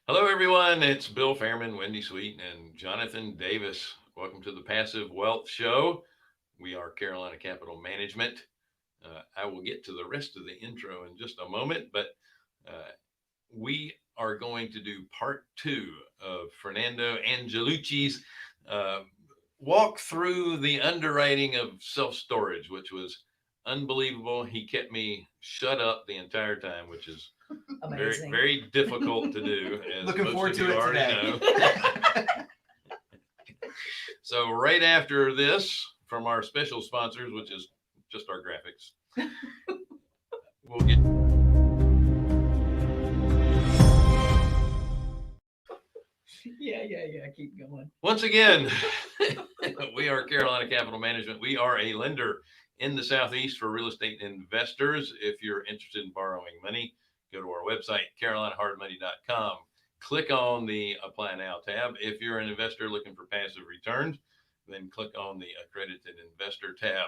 Hello, everyone. It's Bill Fairman, Wendy Sweet, and Jonathan Davis. Welcome to the Passive Wealth Show. We are Carolina Capital Management. I will get to the rest of the intro in just a moment, but uh, we are going to do part two of Fernando Angelucci's uh, walk through the underwriting of self storage, which was unbelievable. He kept me shut up the entire time, which is very, Amazing. very difficult to do, as Looking most forward of to you it already today. know. So, right after this, from our special sponsors, which is just our graphics, we'll get. Yeah. Keep going. Once again, we are Carolina Capital Management. We are a lender in the Southeast for real estate investors. If you're interested in borrowing money, go to our website, carolinahardmoney.com. Click on the Apply Now tab. If you're an investor looking for passive returns, then click on the Accredited Investor tab.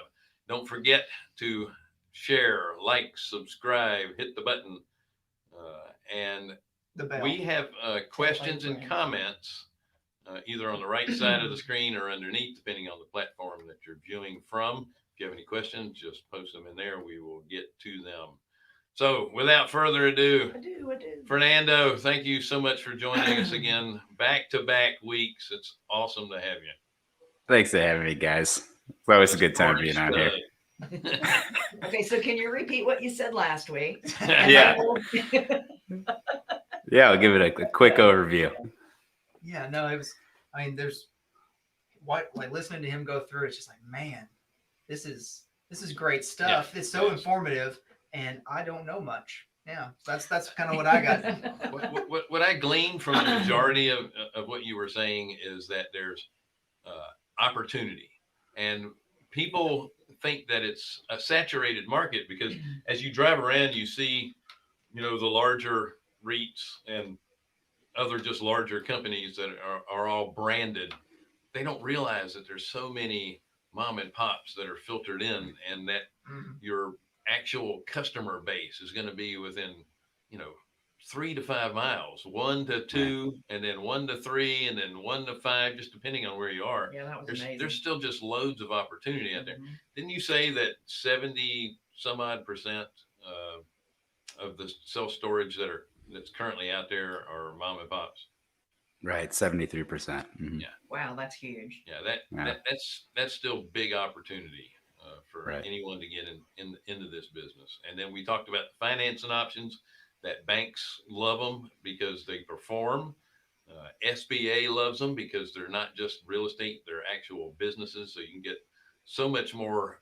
Don't forget to share, like, subscribe, hit the button, and The bell. we have questions and comments either on the right side of the screen or underneath, depending on the platform that you're viewing from. If you have any questions, just post them in there. We will get to them. So, without further ado, I do. Fernando, thank you so much for joining us again. Back to back weeks. It's awesome to have you. Thanks for having me, guys. It's always a good time Sporty being on here. Okay, so can you repeat what you said last week? Yeah. Yeah, I'll give it a quick overview. Yeah, no, it was. I mean, there's what like listening to him go through. It's just like, man, this is great stuff. Yeah, it's so yes. informative, and I don't know much. Yeah, that's kind of what I got. What I gleaned from the majority of what you were saying is that there's opportunity, and people think that it's a saturated market because as you drive around, you see, the larger REITs and other just larger companies that are all branded. They don't realize that there's so many mom and pops that are filtered in, and that Mhm. your actual customer base is going to be within, you know, 3 to 5 miles, 1 to 2, and then 1 to 3, and then 1 to 5, just depending on where you are. Yeah, that was There's amazing. there's still just loads of opportunity out there. Mhm. Didn't you say that 70 some odd percent of the self storage that's currently out there are mom and pops? Right, 73%. Yeah, Wow, that's huge. yeah. That, Yeah, that that's still big opportunity for right. anyone to get into this business. And then we talked about the financing options that banks love them because they perform. SBA loves them because they're not just real estate; they're actual businesses. So you can get so much more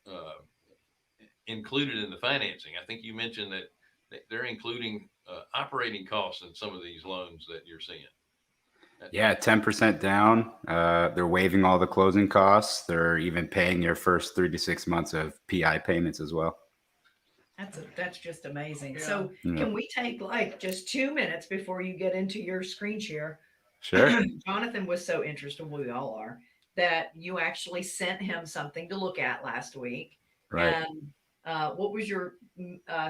included in the financing. I think you mentioned that they're including operating costs in some of these loans that you're seeing. Yeah, 10% down. They're waiving all the closing costs. They're even paying your first 3 to 6 months of PI payments as well. That's just amazing. Yeah. So Yeah. can we take like just 2 minutes before you get into your screen share? Sure. Jonathan was so interested, we all are, that you actually sent him something to look at last week. Right. And what was your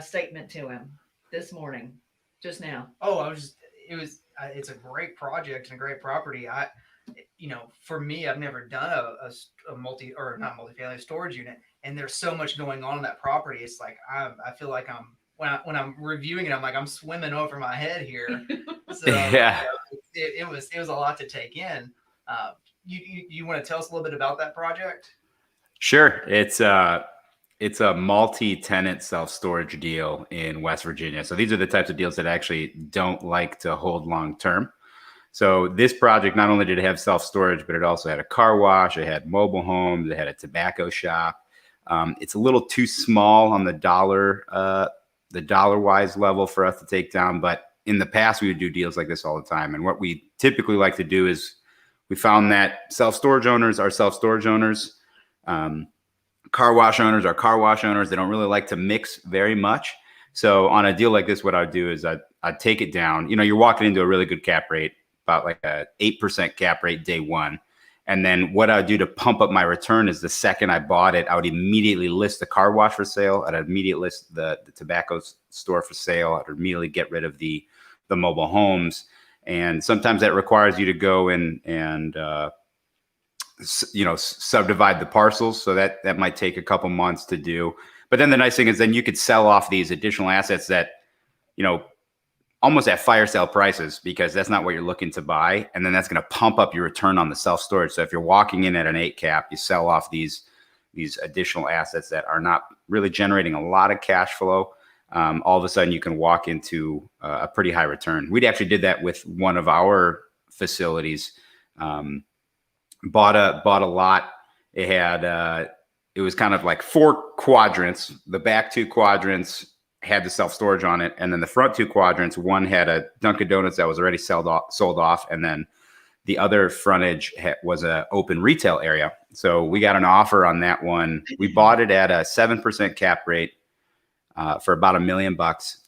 statement to him this morning, just now? Oh, I was just. It was. It's a great project and a great property. For me, I've never done a multi or not multifamily storage unit, and there's so much going on in that property. It's like I feel like when I'm reviewing it, I'm like I'm swimming over my head here. So Yeah. it was a lot to take in. You want to tell us a little bit about that project? Sure. It's a multi-tenant self-storage deal in West Virginia. So these are the types of deals that actually don't like to hold long term. So this project, not only did it have self-storage, but it also had a car wash, it had mobile homes, it had a tobacco shop. It's a little too small on the dollar wise level for us to take down. But in the past, we would do deals like this all the time. And what we typically like to do is we found that self-storage owners are self-storage owners. Car wash owners are car wash owners. They don't really like to mix very much. So on a deal like this, what I'd do is I'd take it down. You're walking into a really good cap rate, about like a 8% cap rate day one. And then what I'd do to pump up my return is the second I bought it, I would immediately list the car wash for sale. I'd immediately list the tobacco store for sale. I'd immediately get rid of the mobile homes. And sometimes that requires you to go in and subdivide the parcels. So that might take a couple months to do. But then the nice thing is then you could sell off these additional assets that, almost at fire sale prices, because that's not what you're looking to buy. And then that's going to pump up your return on the self-storage. So if you're walking in at an 8 cap, you sell off these additional assets that are not really generating a lot of cash flow. All of a sudden you can walk into a pretty high return. We actually did that with one of our facilities. Bought a lot. It had it was kind of like 4 quadrants. The back 2 quadrants had the self-storage on it, and then the front 2 quadrants, one had a Dunkin' Donuts that was already sold off, and then the other frontage was an open retail area. So we got an offer on that one. We bought it at a 7% cap rate for about $1 million,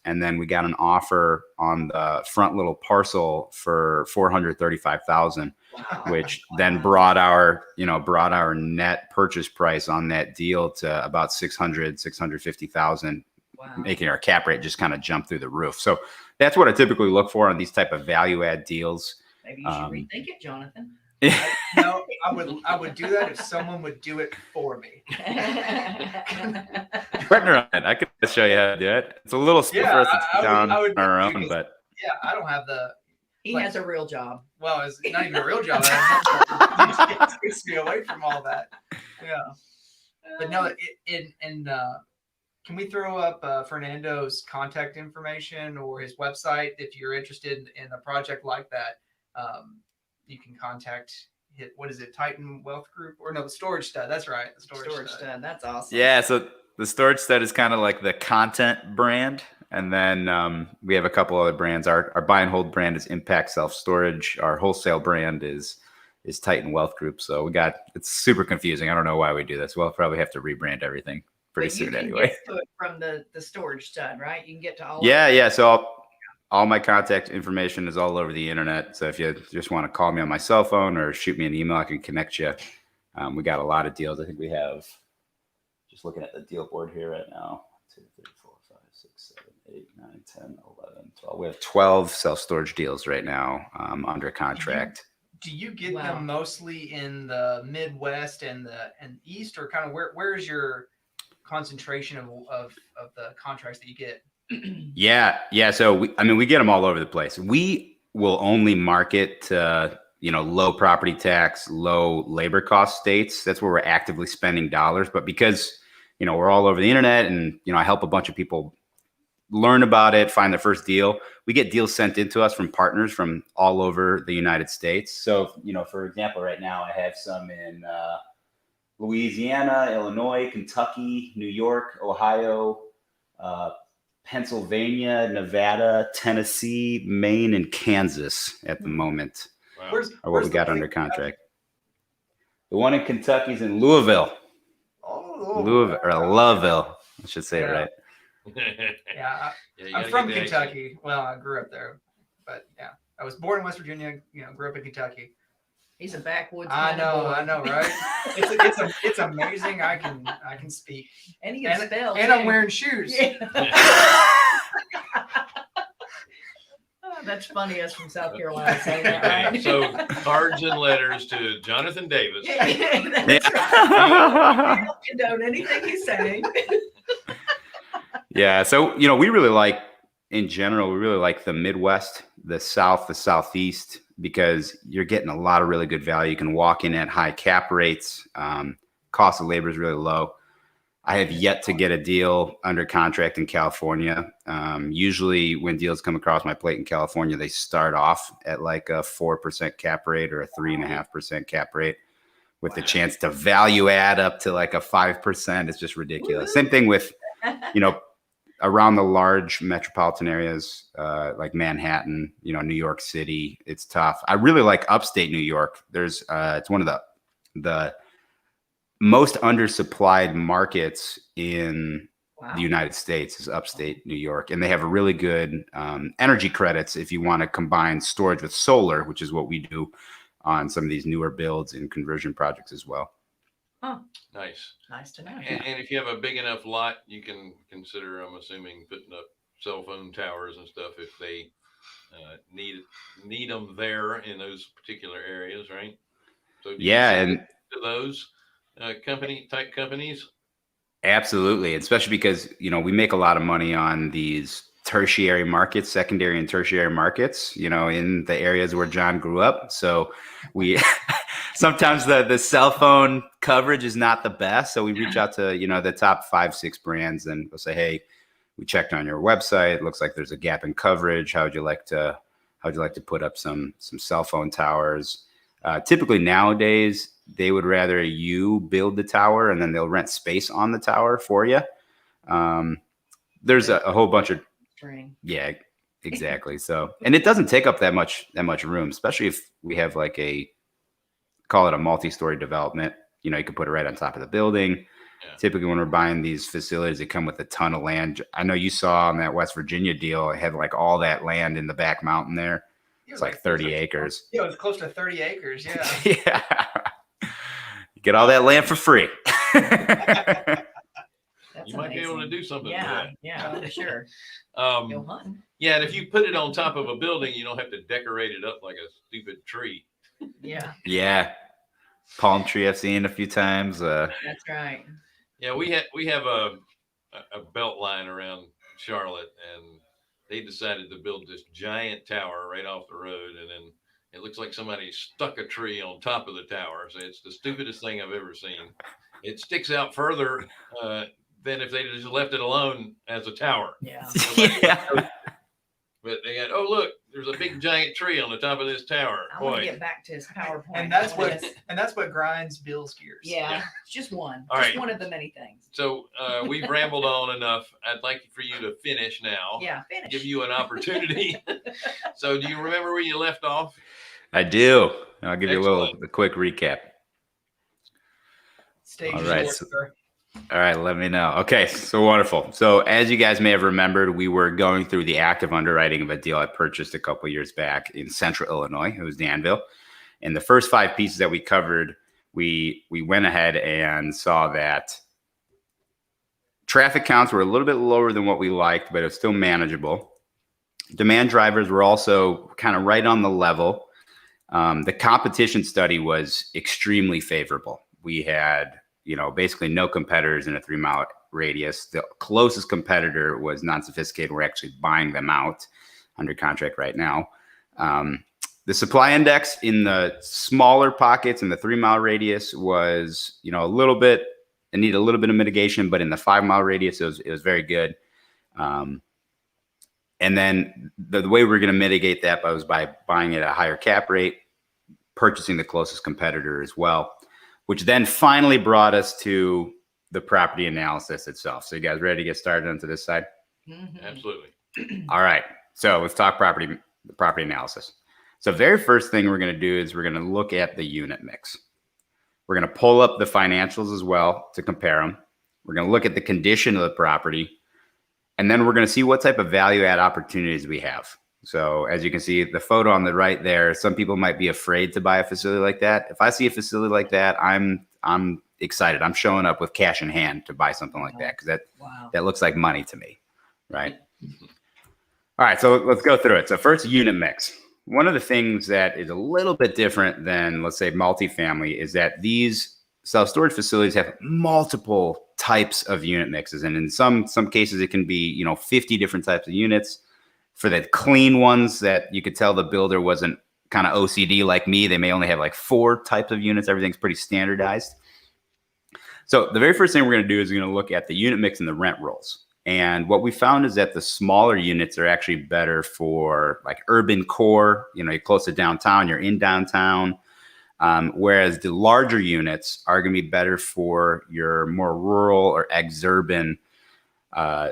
and then we got an offer on the front little parcel for $435,000, which then brought our net purchase price on that deal to about $650,000. Wow. Making our cap rate just kind of jump through the roof. So that's what I typically look for on these type of value add deals. Maybe you should rethink it, Jonathan. No, I would do that if someone would do it for me. Partner on it. I could show you how to do it. It's a little slow for us to sit down I would on our own, but yeah, I don't have the. He has a real job. Well, it's not even a real job. It takes me away from all that. Yeah, but no, can we throw up Fernando's contact information or his website if you're interested in a project like that? You can contact. What is it? Titan Wealth Group or no? The Storage Stud. That's right. The Storage Stud. That's awesome. yeah. So the Storage Stud is kind of like the content brand, and then we have a couple other brands. Our buy and hold brand is Impact Self Storage. Our wholesale brand is Titan Wealth Group. So it's super confusing. I don't know why we do this. We'll probably have to rebrand everything pretty soon anyway. Get to it from the Storage Stud, right? You can get to all. Yeah. So all my contact information is all over the internet. So if you just want to call me on my cell phone or shoot me an email, I can connect you. We got a lot of deals. I think we have, just looking at the deal board here right now, 2, 3, 4, 5, 6, 7, 8, 9, 10, 11, 12. We have 12 self-storage deals right now under contract. Do you get them mostly in the Midwest and East, or kind of where's your concentration of the contracts that you get? Yeah. So we get them all over the place. We will only market to, low property tax, low labor cost states. That's where we're actively spending dollars. But because, we're all over the internet and, I help a bunch of people learn about it, find their first deal. We get deals sent into us from partners from all over the United States. So, for example, right now I have some in Louisiana, Illinois, Kentucky, New York, Ohio, Pennsylvania, Nevada, Tennessee, Maine, and Kansas at the moment. Wow. Are what we got under contract. The one in Kentucky is in Louisville. Louisville, or Loveville, I should say it right. Yeah, I'm from Kentucky. Well, I grew up there, but yeah, I was born in West Virginia. Grew up in Kentucky. He's a backwoods. I know, right? It's amazing. I can speak, and he can spell, and I'm wearing shoes. Yeah. That's funny. Us from South Carolina saying that, right? So cards and letters to Jonathan Davis. That's right. We don't condone anything he's saying. Yeah. So we really like, in general, we really like the Midwest, the South, the Southeast, because you're getting a lot of really good value. You can walk in at high cap rates. Cost of labor is really low. I have yet to get a deal under contract in California. Usually when deals come across my plate in California, they start off at like a 4% cap rate or a 3.5% cap rate with the chance to value add up to like a 5%. It's just ridiculous. Same thing with, around the large metropolitan areas like Manhattan, New York City. It's tough. I really like upstate New York. There's it's one of the most undersupplied markets in the United States is upstate New York, and they have a really good energy credits if you want to combine storage with solar, which is what we do on some of these newer builds and conversion projects as well. Huh. Nice to know. And if you have a big enough lot, you can consider, I'm assuming, putting up cell phone towers and stuff if they need them there in those particular areas, right? So do you Yeah, sell and to those type companies? absolutely, especially because we make a lot of money on these tertiary markets, secondary and tertiary markets, in the areas where John grew up. So we sometimes the cell phone coverage is not the best. So we reach out to the top 5-6 brands, and we'll say, hey, we checked on your website. It looks like there's a gap in coverage. How would you like to put up some cell phone towers? Typically nowadays, they would rather you build the tower and then they'll rent space on the tower for you. There's a whole bunch of yeah, exactly. So, and it doesn't take up that much room, especially if we have like call it a multi-story development. You can put it right on top of the building. Yeah. Typically, when we're buying these facilities, they come with a ton of land. I know you saw on that West Virginia deal, it had like all that land in the back mountain there. It's like 30 acres. Yeah, it was close to 30 acres. Yeah. Yeah. You get all that land for free. That's You might be able to do something with Yeah, that. yeah, for sure. Go hunting. Yeah, and if you put it on top of a building, you don't have to decorate it up like a stupid tree. Yeah, Yeah. Palm tree I've seen a few times. that's right. Yeah, we have a belt line around Charlotte, and they decided to build this giant tower right off the road, and then it looks like somebody stuck a tree on top of the tower. So it's the stupidest thing I've ever seen. It sticks out further than if they just left it alone as a tower. Yeah. Yeah. But they got, oh look, there's a big giant tree on the top of this tower. I want to Boy, get back to his PowerPoint. And that's I what wanna- grinds Bill's gears. Yeah, Yeah. it's just one. All just right. one of the many things. so we've rambled on enough. I'd like for you to finish now. Yeah, finish. Give you an opportunity. So do you remember where you left off? I do. I'll give you Excellent. a quick recap. Stage All is right, yours, so- sir. All right, let me know. Okay, so wonderful. So as you guys may have remembered, we were going through the active underwriting of a deal I purchased a couple years back in Central Illinois. It was Danville. And the first 5 pieces that we covered, we went ahead and saw that traffic counts were a little bit lower than what we liked, but it was still manageable. Demand drivers were also kind of right on the level. The competition study was extremely favorable. We had basically no competitors in a 3-mile radius. The closest competitor was non-sophisticated. We're actually buying them out under contract right now. The supply index in the smaller pockets in the 3-mile radius was, a little bit, it needed a little bit of mitigation, but in the 5-mile radius, it was very good. And then the way we're going to mitigate that was by buying at a higher cap rate, purchasing the closest competitor as well, which then finally brought us to the property analysis itself. So you guys ready to get started onto this side? Mhm. Absolutely. All right. So let's talk property analysis. So very first thing we're going to do is we're going to look at the unit mix. We're going to pull up the financials as well to compare them. We're going to look at the condition of the property. And then we're going to see what type of value add opportunities we have. So as you can see, the photo on the right there, some people might be afraid to buy a facility like that. If I see a facility like that, I'm excited. I'm showing up with cash in hand to buy something like that because Wow. that looks like money to me, right? All right, so let's go through it. So first, unit mix. One of the things that is a little bit different than, let's say, multifamily is that these self-storage facilities have multiple types of unit mixes. And in some cases, it can be, 50 different types of units. For the clean ones that you could tell the builder wasn't kind of OCD like me, they may only have like 4 types of units. Everything's pretty standardized. So the very first thing we're going to do is we're going to look at the unit mix and the rent rolls. And what we found is that the smaller units are actually better for like urban core, you're close to downtown, you're in downtown. Whereas the larger units are going to be better for your more rural or exurban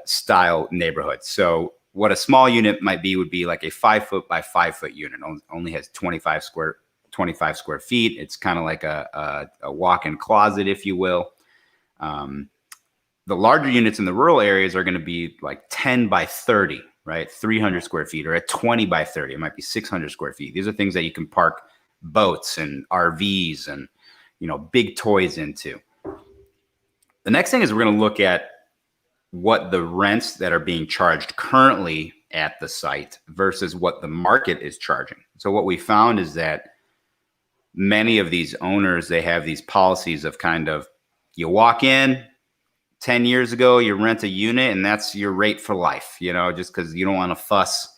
style neighborhoods. So what a small unit might be would be like a 5-foot by 5-foot unit. Only has 25 square feet. It's kind of like a walk-in closet, if you will. The larger units in the rural areas are going to be like 10 by 30, right? 300 square feet, or at 20 by 30, it might be 600 square feet. These are things that you can park boats and RVs and, big toys into. The next thing is we're going to look at what the rents that are being charged currently at the site versus what the market is charging. So what we found is that many of these owners, they have these policies of kind of, you walk in 10 years ago, you rent a unit and that's your rate for life, just because you don't want to fuss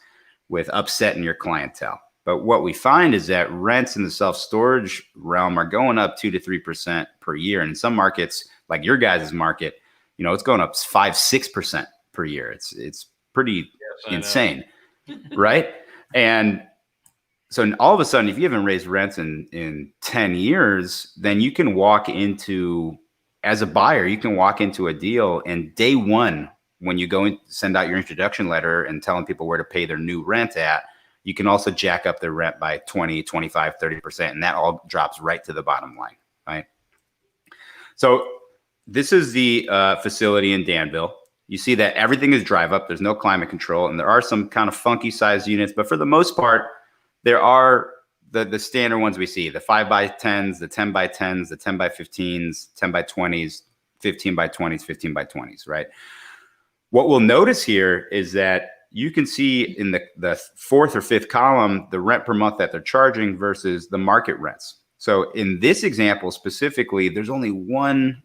with upsetting your clientele. But what we find is that rents in the self-storage realm are going up 2 to 3% per year. And in some markets, like your guys' market, it's going up 5-6% per year. It's pretty insane, right? And so all of a sudden, if you haven't raised rents in 10 years, then you can walk into, as a buyer, you can walk into a deal, and day one, when you go and send out your introduction letter and telling people where to pay their new rent at, you can also jack up their rent by 20, 25, 30%, and that all drops right to the bottom line, right? So this is the facility in Danville. You see that everything is drive up. There's no climate control, and there are some kind of funky size units, but for the most part, there are the standard ones we see, the 5x10s, the 10x10s, the 10x15s, 10x20s, 15x20s, 15x20s, right? What we'll notice here is that you can see in the fourth or fifth column, the rent per month that they're charging versus the market rents. So in this example specifically, there's only one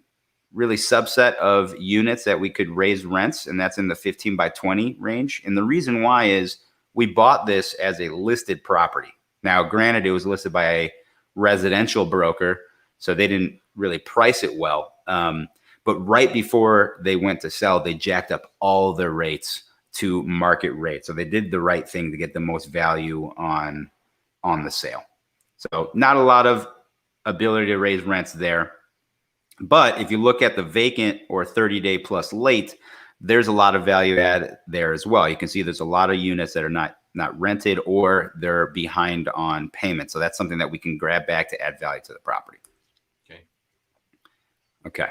really subset of units that we could raise rents, and that's in the 15x20 range. And the reason why is we bought this as a listed property. Now, granted, it was listed by a residential broker, so they didn't really price it well. But right before they went to sell, they jacked up all their rates to market rate. So they did the right thing to get the most value on the sale. So not a lot of ability to raise rents there. But if you look at the vacant or 30-day plus late, there's a lot of value add there as well. You can see there's a lot of units that are not rented or they're behind on payment. So that's something that we can grab back to add value to the property. Okay.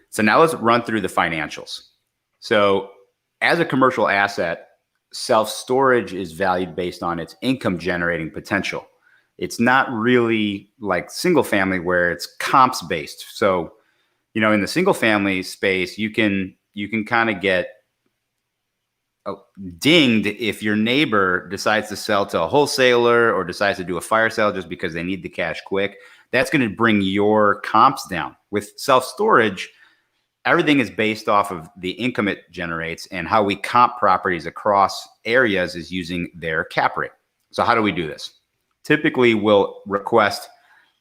So now let's run through the financials. So as a commercial asset, self-storage is valued based on its income generating potential. It's not really like single family where it's comps based. So, in the single family space, you can kind of get dinged if your neighbor decides to sell to a wholesaler or decides to do a fire sale just because they need the cash quick. That's going to bring your comps down. With self-storage, everything is based off of the income it generates, and how we comp properties across areas is using their cap rate. So how do we do this? Typically, we'll request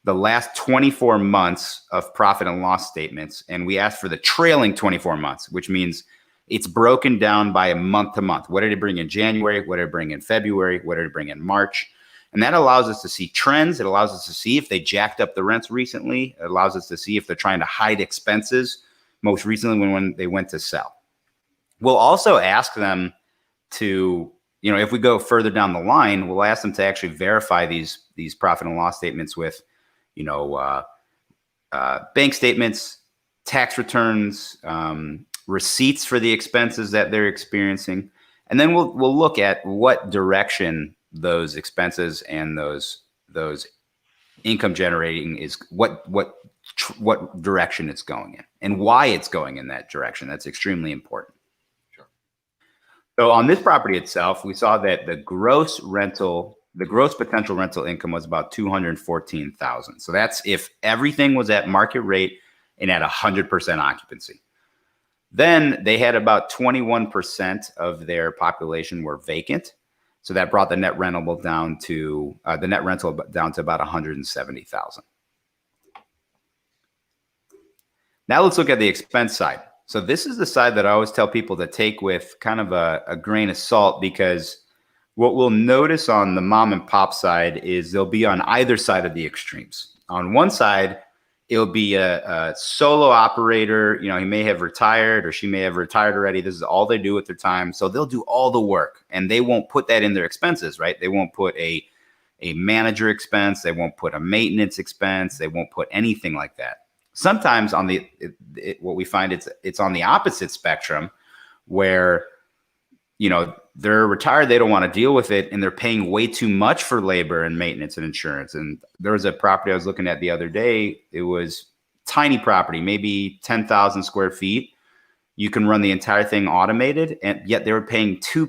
the last 24 months of profit and loss statements, and we ask for the trailing 24 months, which means it's broken down by a month to month. What did it bring in January? What did it bring in February? What did it bring in March? And that allows us to see trends. It allows us to see if they jacked up the rents recently. It allows us to see if they're trying to hide expenses, most recently when they went to sell. We'll also ask them to, if we go further down the line, we'll ask them to actually verify these profit and loss statements with, bank statements, tax returns, receipts for the expenses that they're experiencing. And then we'll look at what direction those expenses and those income generating is, what direction it's going in and why it's going in that direction. That's extremely important. Sure. So on this property itself, we saw that the gross potential rental income was about $214,000. So that's if everything was at market rate and at 100% occupancy. Then they had about 21% of their population were vacant. So that brought the net rental down to about $170,000. Now let's look at the expense side. So this is the side that I always tell people to take with kind of a grain of salt, because what we'll notice on the mom and pop side is they'll be on either side of the extremes. On one side, it'll be a solo operator. He may have retired or she may have retired already. This is all they do with their time. So they'll do all the work and they won't put that in their expenses, right? They won't put a manager expense. They won't put a maintenance expense. They won't put anything like that. Sometimes what we find it's on the opposite spectrum where, they're retired, they don't want to deal with it, and they're paying way too much for labor and maintenance and insurance. And there was a property I was looking at the other day. It was tiny property, maybe 10,000 square feet. You can run the entire thing automated, and yet they were paying two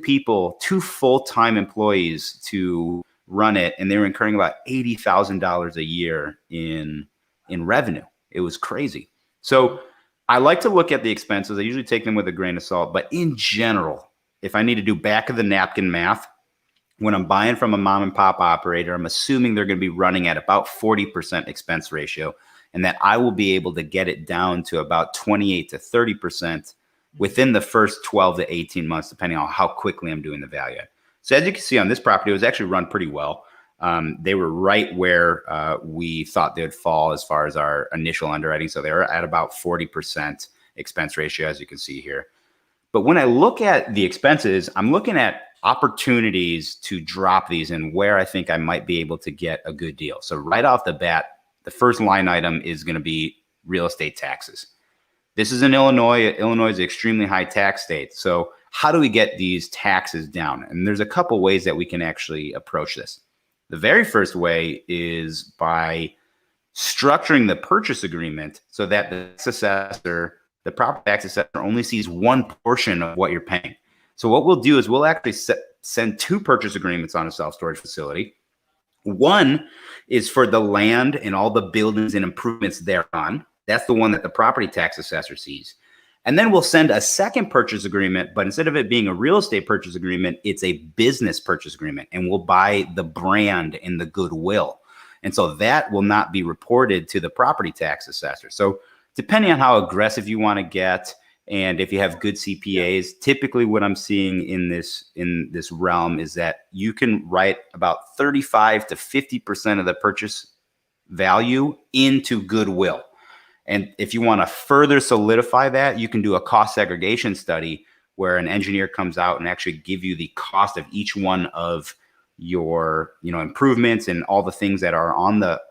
full-time employees to run it, and they were incurring about $80,000 a year in revenue. It was crazy. So I like to look at the expenses. I usually take them with a grain of salt, but in general, if I need to do back of the napkin math, when I'm buying from a mom and pop operator, I'm assuming they're going to be running at about 40% expense ratio, and that I will be able to get it down to about 28 to 30% within the first 12 to 18 months, depending on how quickly I'm doing the value add. So as you can see on this property, it was actually run pretty well. They were right where we thought they would fall as far as our initial underwriting. So they were at about 40% expense ratio, as you can see here. But when I look at the expenses, I'm looking at opportunities to drop these and where I think I might be able to get a good deal. So right off the bat, the first line item is going to be real estate taxes. This is in Illinois. Illinois is an extremely high tax state. So how do we get these taxes down? And there's a couple ways that we can actually approach this. The very first way is by structuring the purchase agreement so that the property tax assessor only sees one portion of what you're paying. So what we'll do is we'll actually send two purchase agreements on a self-storage facility. One is for the land and all the buildings and improvements thereon. That's the one that the property tax assessor sees. And then we'll send a second purchase agreement, but instead of it being a real estate purchase agreement, it's a business purchase agreement, and we'll buy the brand and the goodwill. And so that will not be reported to the property tax assessor. So depending on how aggressive you want to get, and if you have good CPAs, typically what I'm seeing in this realm is that you can write about 35 to 50% of the purchase value into goodwill. And if you want to further solidify that, you can do a cost segregation study where an engineer comes out and actually give you the cost of each one of your, improvements and all the things that are on the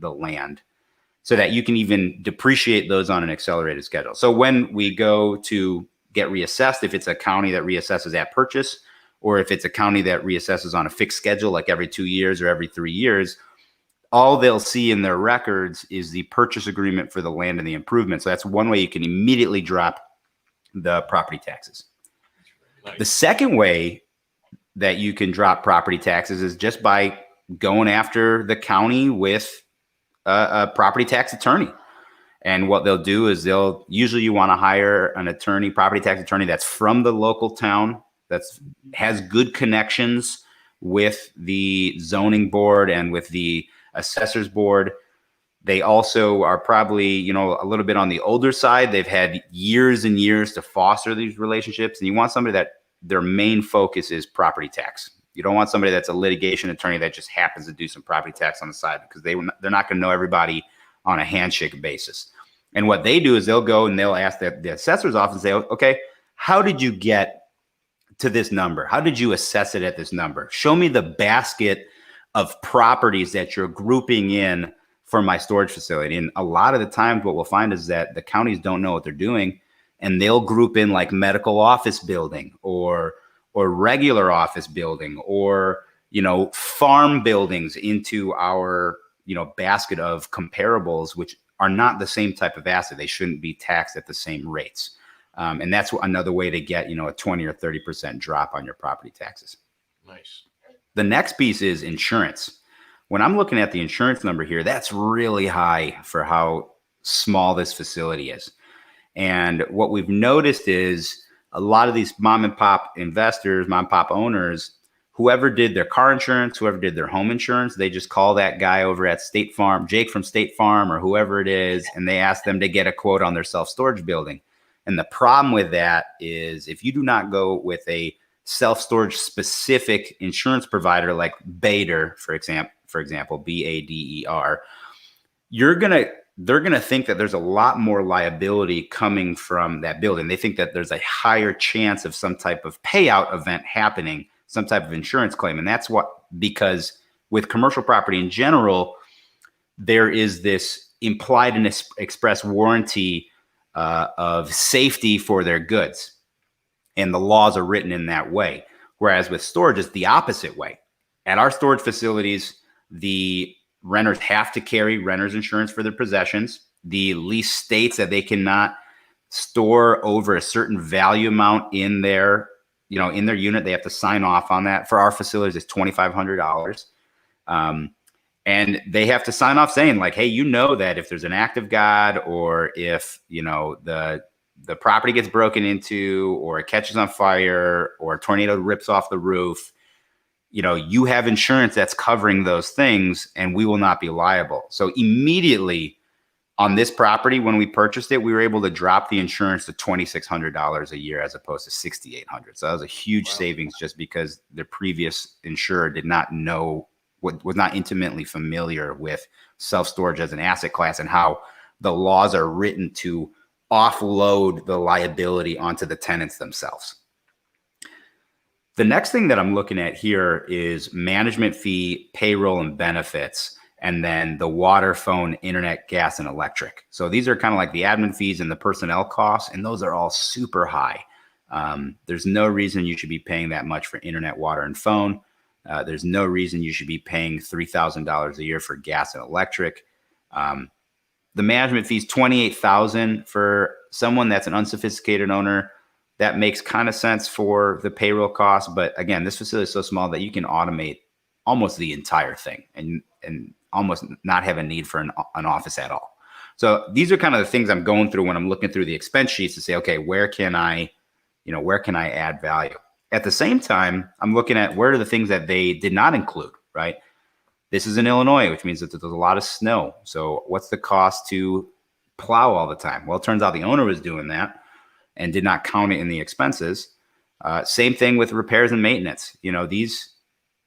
land, so that you can even depreciate those on an accelerated schedule. So when we go to get reassessed, if it's a county that reassesses at purchase, or if it's a county that reassesses on a fixed schedule, like every 2 years or every 3 years, all they'll see in their records is the purchase agreement for the land and the improvement. So that's one way you can immediately drop the property taxes. Nice. The second way that you can drop property taxes is just by going after the county with a property tax attorney. And what they'll do is usually you want to hire an attorney, property tax attorney that's from the local town, has good connections with the zoning board and with the assessors board. They also are probably, a little bit on the older side. They've had years and years to foster these relationships. And you want somebody that their main focus is property tax. You don't want somebody that's a litigation attorney that just happens to do some property tax on the side, because they're not going to know everybody on a handshake basis. And what they do is they'll go and they'll ask the assessor's office and say, okay, how did you get to this number? How did you assess it at this number? Show me the basket of properties that you're grouping in for my storage facility. And a lot of the times what we'll find is that the counties don't know what they're doing, and they'll group in like medical office building or regular office building or, farm buildings into our, basket of comparables, which are not the same type of asset. They shouldn't be taxed at the same rates. And that's another way to get, a 20 or 30% drop on your property taxes. Nice. The next piece is insurance. When I'm looking at the insurance number here, that's really high for how small this facility is. And what we've noticed is a lot of these mom and pop investors, mom and pop owners, whoever did their car insurance, whoever did their home insurance, they just call that guy over at State Farm, Jake from State Farm or whoever it is, and they ask them to get a quote on their self-storage building. And the problem with that is if you do not go with a self-storage specific insurance provider like Bader, for example, BADER, they're gonna think that there's a lot more liability coming from that building. They think that there's a higher chance of some type of payout event happening, some type of insurance claim. And that's because with commercial property in general, there is this implied and express warranty of safety for their goods. And the laws are written in that way. Whereas with storage, it's the opposite way. At our storage facilities, the renters have to carry renter's insurance for their possessions. The lease states that they cannot store over a certain value amount in their, in their unit, they have to sign off on that. For our facilities, it's $2,500. And they have to sign off saying like, hey, that if there's an act of God, or if, the property gets broken into, or it catches on fire, or a tornado rips off the roof, you have insurance that's covering those things, and we will not be liable. So immediately on this property, when we purchased it, we were able to drop the insurance to $2,600 a year as opposed to $6,800. So that was a huge savings, just because the previous insurer did not know, was not intimately familiar with self-storage as an asset class and how the laws are written to offload the liability onto the tenants themselves. The next thing that I'm looking at here is management fee, payroll, and benefits, and then the water, phone, internet, gas, and electric. So these are kind of like the admin fees and the personnel costs, and those are all super high. There's no reason you should be paying that much for internet, water, and phone. There's no reason you should be paying $3,000 a year for gas and electric. The management fees, $28,000 for someone that's an unsophisticated owner. That makes kind of sense for the payroll costs. But again, this facility is so small that you can automate almost the entire thing and almost not have a need for an office at all. So these are kind of the things I'm going through when I'm looking through the expense sheets to say, okay, where can I add value? At the same time, I'm looking at where are the things that they did not include, right? This is in Illinois, which means that there's a lot of snow. So what's the cost to plow all the time? Well, it turns out the owner was doing that and did not count it in the expenses. Same thing with repairs and maintenance.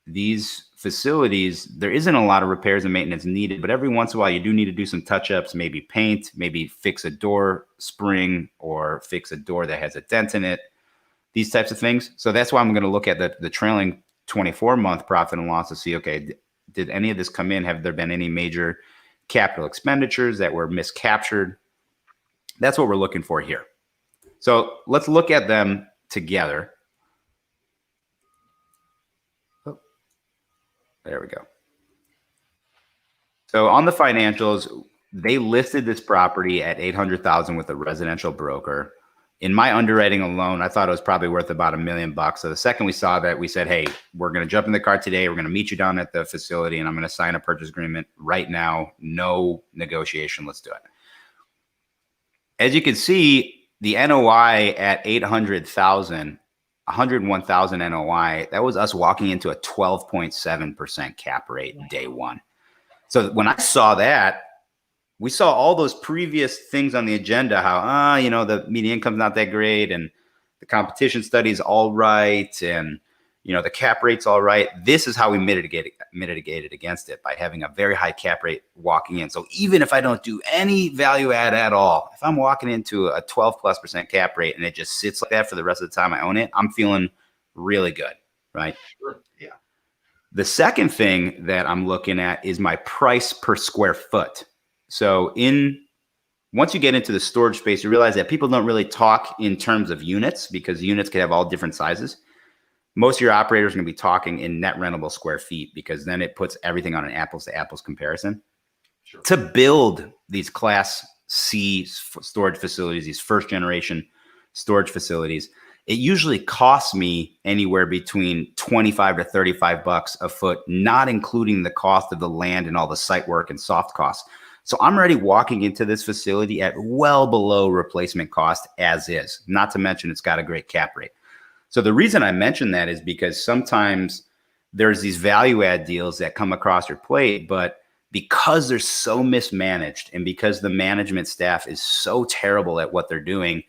These facilities, there isn't a lot of repairs and maintenance needed, but every once in a while you do need to do some touch-ups, maybe paint, maybe fix a door spring or fix a door that has a dent in it, these types of things. So that's why I'm going to look at the trailing 24-month profit and loss to see, okay, did any of this come in? Have there been any major capital expenditures that were miscaptured? That's what we're looking for here. So let's look at them together. Oh, there we go. So on the financials, they listed this property at $800,000 with a residential broker. In my underwriting alone, I thought it was probably worth about $1 million. So the second we saw that, we said, hey, we're going to jump in the car today. We're going to meet you down at the facility, and I'm going to sign a purchase agreement right now. No negotiation. Let's do it. As you can see, the NOI at $800,000, $101,000 NOI, that was us walking into a 12.7% cap rate day one. So when I saw that, we saw all those previous things on the agenda, how, the median income's not that great, and the competition study's all right, and, the cap rate's all right. This is how we mitigated against it, by having a very high cap rate walking in. So even if I don't do any value add at all, if I'm walking into a 12+% cap rate and it just sits like that for the rest of the time I own it, I'm feeling really good, right? Sure. Yeah. The second thing that I'm looking at is my price per square foot. So once you get into the storage space, you realize that people don't really talk in terms of units, because units can have all different sizes. Most of your operators are going to be talking in net rentable square feet, because then it puts everything on an apples to apples comparison. Sure. To To build these Class C storage facilities, these first generation storage facilities, it usually costs me anywhere between $25 to $35 a foot, not including the cost of the land and all the site work and soft costs. So I'm already walking into this facility at well below replacement cost as is, not to mention it's got a great cap rate. So the reason I mention that is because sometimes there's these value add deals that come across your plate, but because they're so mismanaged and because the management staff is so terrible at what they're doing,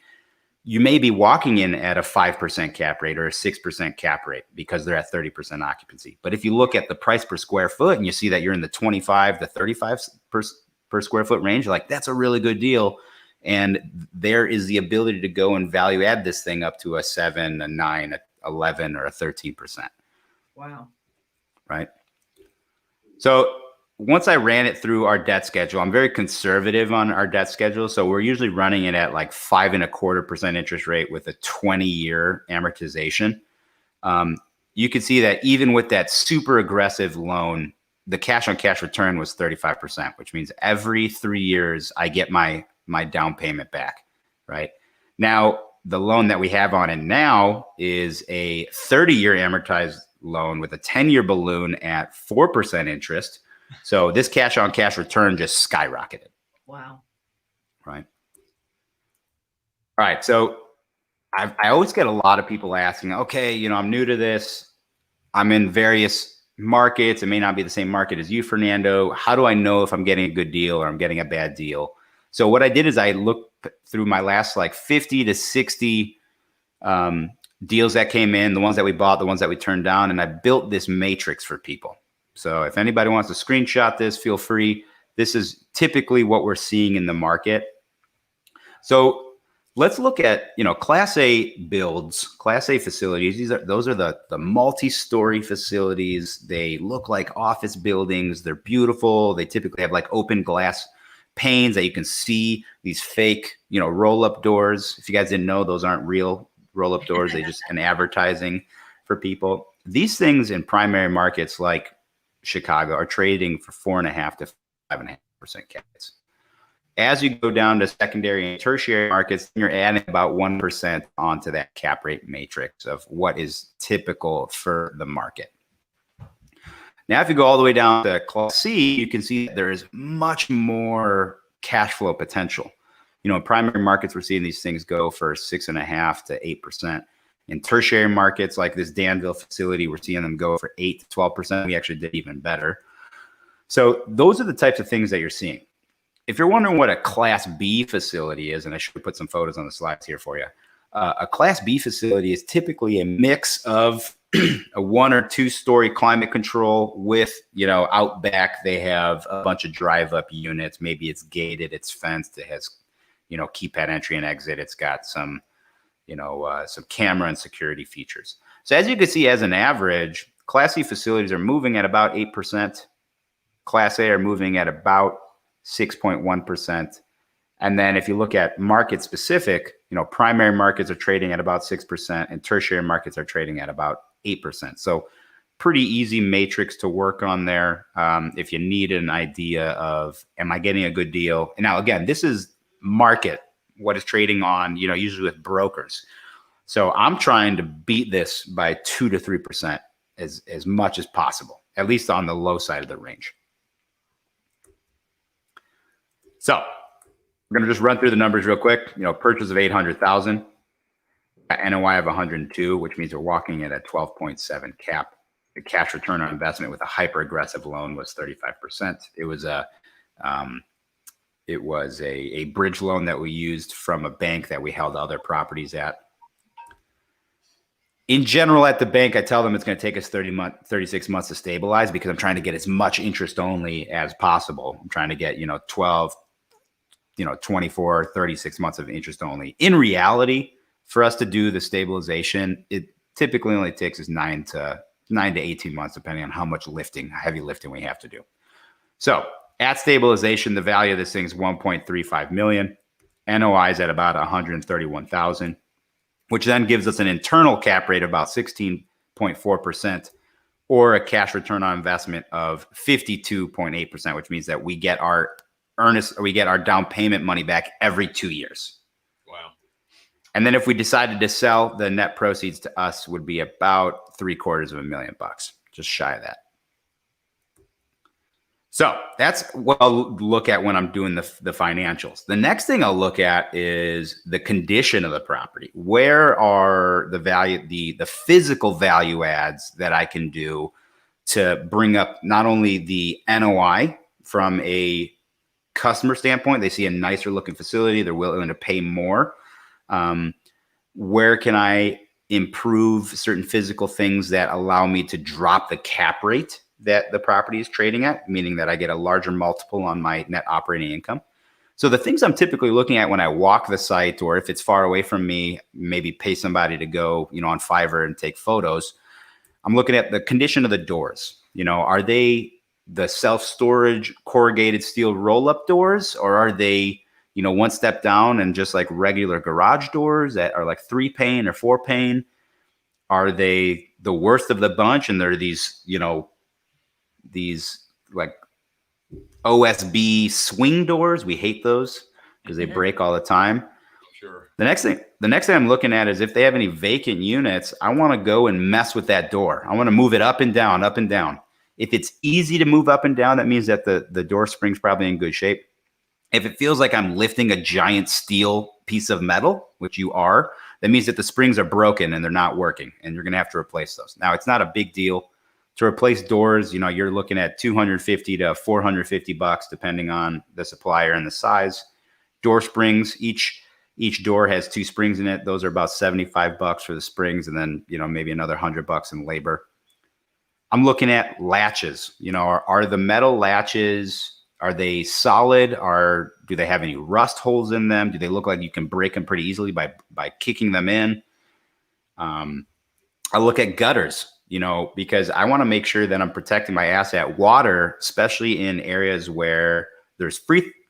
you may be walking in at a 5% cap rate or a 6% cap rate because they're at 30% occupancy. But if you look at the price per square foot and you see that you're in the 25 to 35 per square foot range, like, that's a really good deal. And there is the ability to go and value add this thing up to a 7, a 9, a 11, or a 13%. Wow. Right. So once I ran it through our debt schedule, I'm very conservative on our debt schedule. So we're usually running it at like 5.25% interest rate with a 20-year amortization. You can see that even with that super aggressive loan, the cash on cash return was 35%, which means every 3 years I get my down payment back, right? Now, the loan that we have on it now is a 30-year amortized loan with a 10-year balloon at 4% interest. So this cash on cash return just skyrocketed. Wow. Right. All right. So I always get a lot of people asking, okay, you know, I'm new to this. I'm in various markets. It may not be the same market as you, Fernando. How do I know if I'm getting a good deal or I'm getting a bad deal? So what I did is I looked through my last like 50 to 60 deals that came in, the ones that we bought, the ones that we turned down, and I built this matrix for people. So if anybody wants to screenshot this, feel free. This is typically what we're seeing in the market. So let's look at, you know, Class A builds, Class A facilities. Those are the multi-story facilities. They look like office buildings. They're beautiful. They typically have like open glass panes that you can see, these fake, you know, roll-up doors. If you guys didn't know, those aren't real roll-up doors. They just an advertising for people. These things in primary markets like Chicago are trading for 4.5 to 5.5% cap rates. As you go down to secondary and tertiary markets, you're adding about 1% onto that cap rate matrix of what is typical for the market. Now, if you go all the way down to Class C, you can see that there is much more cash flow potential. You know, in primary markets, we're seeing these things go for 6.5 to 8%. In tertiary markets like this Danville facility, we're seeing them go for 8 to 12%. We actually did even better. So those are the types of things that you're seeing. If you're wondering what a Class B facility is, and I should put some photos on the slides here for you, a Class B facility is typically a mix of a 1 or 2 story climate control with, you know, out back they have a bunch of drive up units. Maybe it's gated, it's fenced, it has, you know, keypad entry and exit. It's got some, you know, some camera and security features. So as you can see, as an average, Class C facilities are moving at about 8%. Class A are moving at about 6.1%. And then if you look at market specific, you know, primary markets are trading at about 6% and tertiary markets are trading at about 8%. So pretty easy matrix to work on there. If you need an idea of, am I getting a good deal? And now, again, this is market, what is trading on, you know, usually with brokers. So I'm trying to beat this by 2 to 3% as much as possible, at least on the low side of the range. So we're going to just run through the numbers real quick. You know, purchase of 800,000, NOI of 102, which means we're walking at a 12.7 cap. The cash return on investment with a hyper aggressive loan was 35%. It was a bridge loan that we used from a bank that we held other properties at. In general, at the bank, I tell them it's going to take us 36 months to stabilize because I'm trying to get as much interest only as possible. I'm trying to get, 12, 24, 36 months of interest only. In reality, for us to do the stabilization, it typically only takes us 9 to 18 months, depending on how much heavy lifting we have to do. So at stabilization, the value of this thing is $1.35 million. NOI is at about 131,000, which then gives us an internal cap rate of about 16.4%, or a cash return on investment of 52.8%, which means that we get our down payment money back every 2 years. Wow. And then if we decided to sell, the net proceeds to us would be about $750,000, just shy of that. So that's what I'll look at when I'm doing the financials. The next thing I'll look at is the condition of the property. Where are the physical value adds that I can do to bring up not only the NOI from a customer standpoint, they see a nicer looking facility, they're willing to pay more. Where can I improve certain physical things that allow me to drop the cap rate that the property is trading at, meaning that I get a larger multiple on my net operating income? So the things I'm typically looking at when I walk the site, or if it's far away from me, maybe pay somebody to go, on Fiverr and take photos. I'm looking at the condition of the doors. Are they the self-storage corrugated steel roll-up doors, or are they, one step down and just like regular garage doors that are like 3-pane or 4-pane? Are they the worst of the bunch and they're these like OSB swing doors? We hate those because they break all the time. Sure. The next thing the next thing I'm looking at is if they have any vacant units, I want to go and mess with that door. I want to move it up and down, up and down. If it's easy to move up and down, that means that the door spring's probably in good shape. If it feels like I'm lifting a giant steel piece of metal, which you are, that means that the springs are broken and they're not working, and you're going to have to replace those. Now, it's not a big deal to replace doors. You know, you're looking at $250 to $450, depending on the supplier and the size. Door springs, each door has 2 springs in it. Those are about $75 for the springs, and then, you know, maybe another $100 in labor. I'm looking at latches. You know, are the metal latches, are they solid? Do they have any rust holes in them? Do they look like you can break them pretty easily by kicking them in? I look at gutters, you know, because I want to make sure that I'm protecting my asset. Water, especially in areas where there's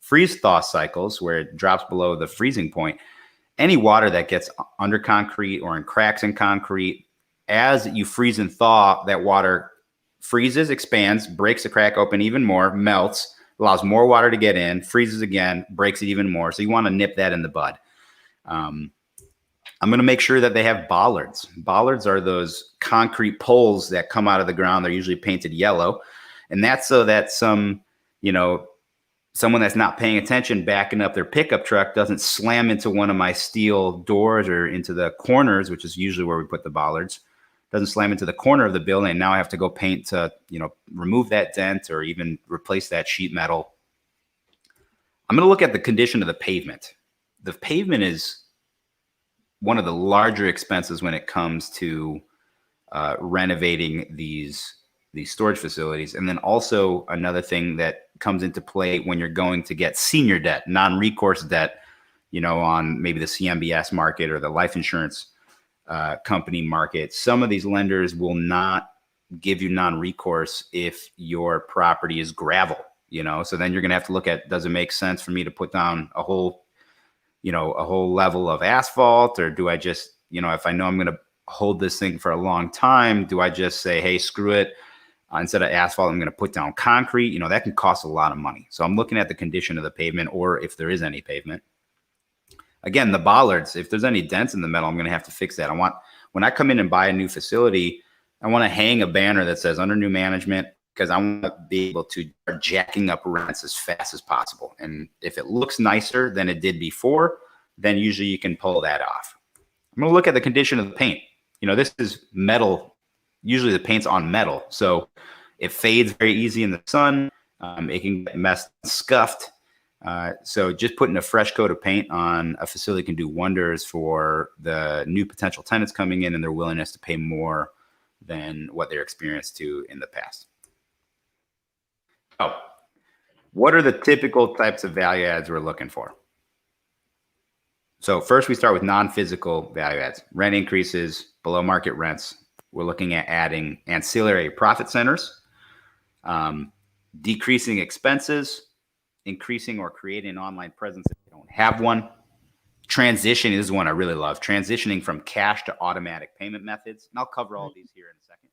freeze thaw cycles, where it drops below the freezing point. Any water that gets under concrete or in cracks in concrete, as you freeze and thaw, that water freezes, expands, breaks the crack open even more, melts, allows more water to get in, freezes again, breaks it even more. So you want to nip that in the bud. I'm going to make sure that they have bollards. Bollards are those concrete poles that come out of the ground. They're usually painted yellow. And that's so that someone that's not paying attention backing up their pickup truck doesn't slam into one of my steel doors or into the corners, which is usually where we put the bollards. Doesn't slam into the corner of the building. And now I have to go paint to, you know, remove that dent or even replace that sheet metal. I'm going to look at the condition of the pavement. The pavement is one of the larger expenses when it comes to renovating these storage facilities. And then also another thing that comes into play when you're going to get senior debt, non-recourse debt, you know, on maybe the CMBS market or the life insurance company market. Some of these lenders will not give you non-recourse if your property is gravel, you know. So then you're going to have to look at, does it make sense for me to put down a whole level of asphalt, or do I just, you know, if I know I'm going to hold this thing for a long time, do I just say, hey, screw it, instead of asphalt, I'm going to put down concrete? You know, that can cost a lot of money. So I'm looking at the condition of the pavement, or if there is any pavement. Again, the bollards, if there's any dents in the metal, I'm going to have to fix that. When I come in and buy a new facility, I want to hang a banner that says under new management, because I want to be able to start jacking up rents as fast as possible. And if it looks nicer than it did before, then usually you can pull that off. I'm going to look at the condition of the paint. You know, this is metal. Usually the paint's on metal, so it fades very easy in the sun. It can get messed, scuffed. So just putting a fresh coat of paint on a facility can do wonders for the new potential tenants coming in and their willingness to pay more than what they're experienced to in the past. Oh, what are the typical types of value adds we're looking for? So first we start with non-physical value adds, rent increases, below market rents. We're looking at adding ancillary profit centers, decreasing expenses, increasing or creating an online presence if you don't have one. Transition is one I really love. Transitioning from cash to automatic payment methods. And I'll cover all of these here in a second.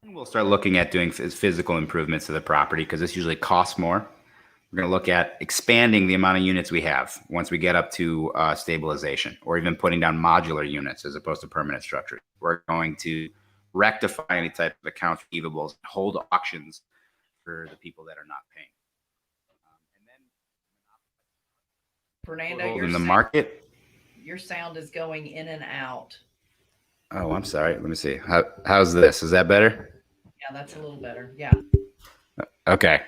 And we'll start looking at doing physical improvements to the property, because this usually costs more. We're going to look at expanding the amount of units we have once we get up to stabilization, or even putting down modular units as opposed to permanent structures. We're going to rectify any type of accounts receivables, hold auctions for the people that are not paying. Fernando, In the market. Your sound is going in and out. Oh, I'm sorry. Let me see. How's this? Is that better? Yeah, that's a little better. Yeah. Okay.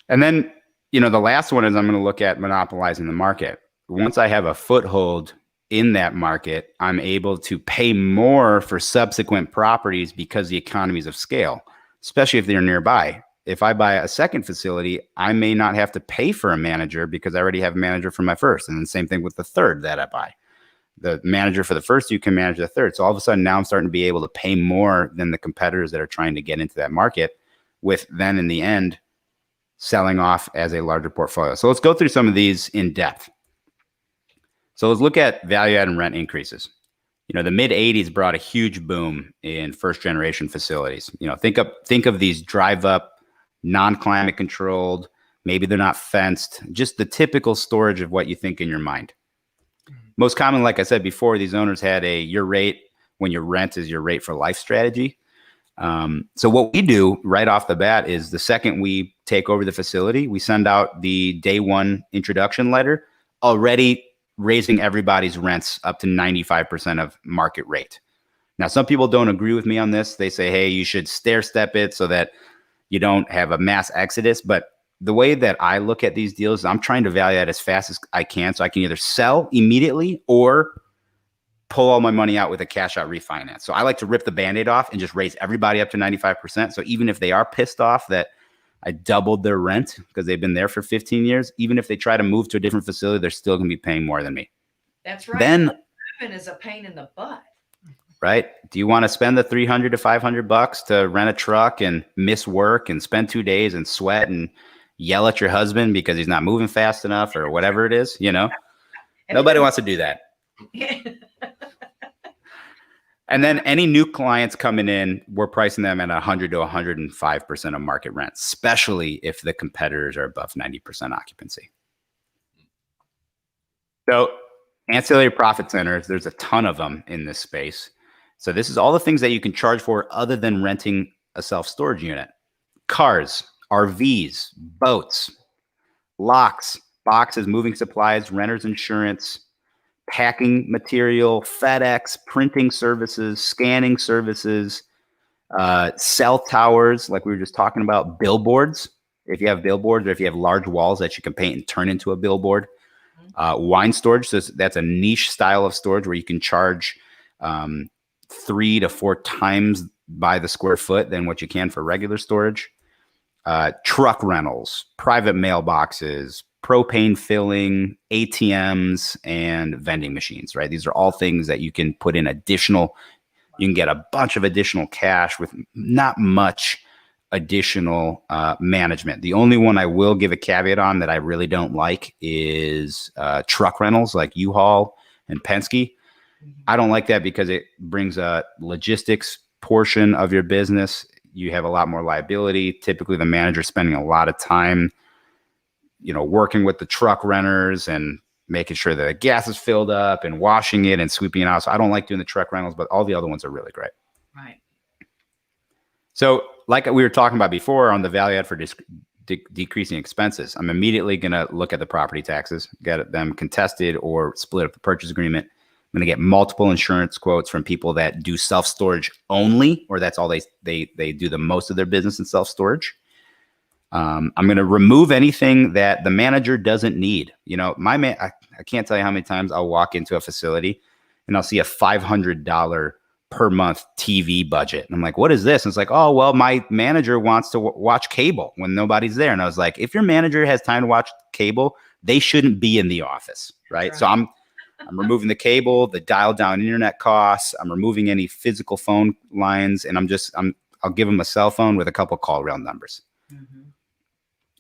And then, you know, the last one is I'm going to look at monopolizing the market. Once I have a foothold in that market, I'm able to pay more for subsequent properties because the economies of scale, especially if they're nearby. If I buy a second facility, I may not have to pay for a manager because I already have a manager for my first. And then same thing with the third that I buy. The manager for the first, you can manage the third. So all of a sudden now I'm starting to be able to pay more than the competitors that are trying to get into that market, with then in the end selling off as a larger portfolio. So let's go through some of these in depth. So let's look at value add and rent increases. You know, the mid 80s brought a huge boom in first generation facilities. You know, think of these drive up, non-climate controlled, maybe they're not fenced, just the typical storage of what you think in your mind. Most common, like I said before, these owners had a your rate when your rent is your rate for life strategy. So what we do right off the bat is the second we take over the facility, we send out the day one introduction letter, already raising everybody's rents up to 95% of market rate. Now, some people don't agree with me on this. They say, hey, you should stair step it so that you don't have a mass exodus. But the way that I look at these deals, I'm trying to value add as fast as I can so I can either sell immediately or pull all my money out with a cash out refinance. So I like to rip the Band-Aid off and just raise everybody up to 95%. So even if they are pissed off that I doubled their rent because they've been there for 15 years, even if they try to move to a different facility, they're still going to be paying more than me. That's right. Then Moving is a pain in the butt. right? Do you want to spend the $300 to $500 to rent a truck and miss work and spend 2 days and sweat and yell at your husband because he's not moving fast enough or whatever it is? You know, nobody wants to do that. And then any new clients coming in, we're pricing them at 100 to 105% of market rent, especially if the competitors are above 90% occupancy. So ancillary profit centers, there's a ton of them in this space. So this is all the things that you can charge for other than renting a self-storage unit. Cars, RVs, boats, locks, boxes, moving supplies, renter's insurance, packing material, FedEx, printing services, scanning services, cell towers, like we were just talking about, billboards. If you have billboards or if you have large walls that you can paint and turn into a billboard. Wine storage, so that's a niche style of storage where you can charge 3 to 4 times by the square foot than what you can for regular storage. Truck rentals, private mailboxes, propane filling, ATMs, and vending machines, right? These are all things that you can put in additional, you can get a bunch of additional cash with not much additional management. The only one I will give a caveat on that I really don't like is truck rentals like U-Haul and Penske. I don't like that because it brings a logistics portion of your business. You have a lot more liability. Typically, the manager is spending a lot of time, you know, working with the truck renters and making sure that the gas is filled up and washing it and sweeping it out. So I don't like doing the truck rentals, but all the other ones are really great. Right. So like we were talking about before on the value add for decreasing expenses, I'm immediately going to look at the property taxes, get them contested or split up the purchase agreement. I'm going to get multiple insurance quotes from people that do self-storage only, or that's all they do the most of their business in self-storage. I'm going to remove anything that the manager doesn't need. You know, I can't tell you how many times I'll walk into a facility and I'll see a $500 per month TV budget. And I'm like, what is this? And it's like, oh, well, my manager wants to watch cable when nobody's there. And I was like, if your manager has time to watch cable, they shouldn't be in the office. Right. So I'm removing the cable, the dial down internet costs. I'm removing any physical phone lines. And I'll give them a cell phone with a couple call rail numbers. Mm-hmm.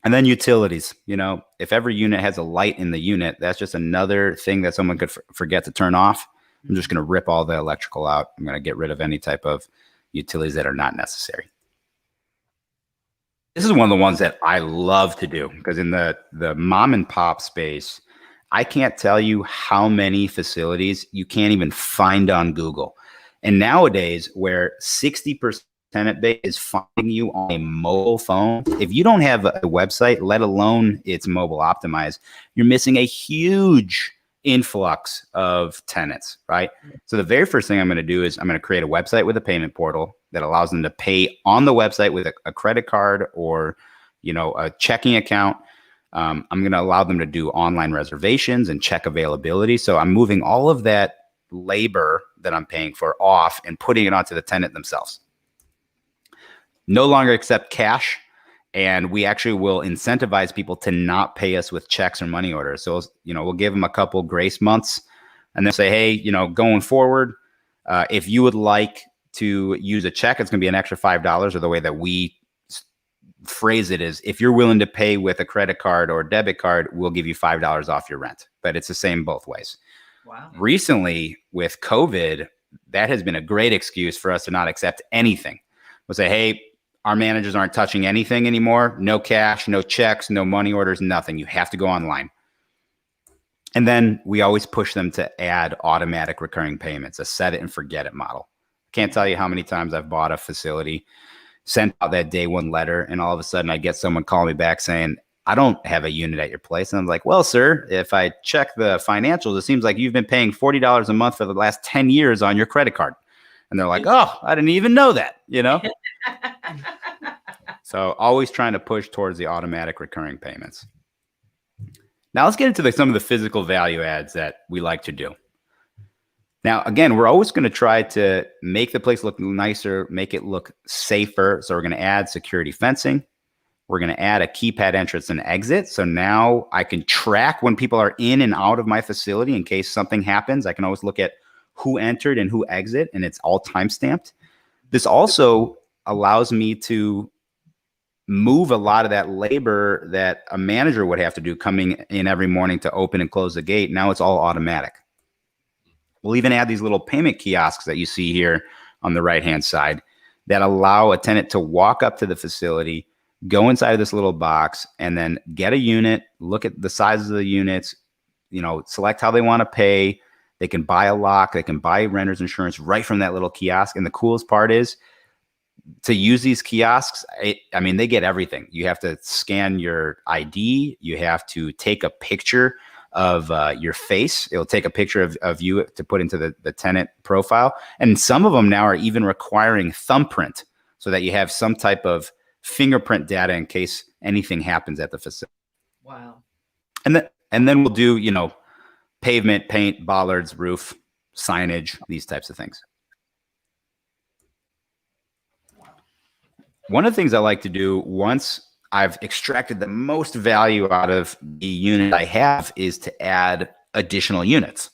And then utilities, you know, if every unit has a light in the unit, that's just another thing that someone could forget to turn off. I'm just going to rip all the electrical out. I'm going to get rid of any type of utilities that are not necessary. This is one of the ones that I love to do because in the mom and pop space, I can't tell you how many facilities you can't even find on Google. And nowadays, where 60% tenant base is finding you on a mobile phone, if you don't have a website, let alone it's mobile optimized, you're missing a huge influx of tenants, right? So the very first thing I'm going to do is I'm going to create a website with a payment portal that allows them to pay on the website with a credit card or, you know, a checking account. I'm going to allow them to do online reservations and check availability. So I'm moving all of that labor that I'm paying for off and putting it onto the tenant themselves. No longer accept cash. And we actually will incentivize people to not pay us with checks or money orders. So, you know, we'll give them a couple grace months and then say, hey, you know, going forward, if you would like to use a check, it's going to be an extra $5, or the way that we phrase it is, if you're willing to pay with a credit card or debit card, we'll give you $5 off your rent. But it's the same both ways. Wow. Recently with COVID, that has been a great excuse for us to not accept anything. We'll say, hey, our managers aren't touching anything anymore. No cash, no checks, no money orders, nothing. You have to go online. And then we always push them to add automatic recurring payments, a set it and forget it model. Can't tell you how many times I've bought a facility, sent out that day one letter, and all of a sudden I get someone calling me back saying, I don't have a unit at your place. And I'm like, well, sir, if I check the financials, it seems like you've been paying $40 a month for the last 10 years on your credit card. And they're like, oh, I didn't even know that, you know? So always trying to push towards the automatic recurring payments. Now let's get into some of the physical value adds that we like to do. Now, again, we're always going to try to make the place look nicer, make it look safer. So we're going to add security fencing. We're going to add a keypad entrance and exit. So now I can track when people are in and out of my facility in case something happens. I can always look at who entered and who exit, and it's all time-stamped. This also allows me to move a lot of that labor that a manager would have to do coming in every morning to open and close the gate. Now it's all automatic. We'll even add these little payment kiosks that you see here on the right-hand side that allow a tenant to walk up to the facility, go inside of this little box, and then get a unit, look at the sizes of the units, select how they want to pay. They can buy a lock, they can buy renter's insurance right from that little kiosk. And the coolest part is to use these kiosks, they get everything. You have to scan your ID. You have to take a picture of your face. It'll take a picture of you to put into the tenant profile. And some of them now are even requiring thumbprint so that you have some type of fingerprint data in case anything happens at the facility. Wow. And then we'll do, pavement, paint, bollards, roof, signage, these types of things. One of the things I like to do once I've extracted the most value out of the unit I have is to add additional units.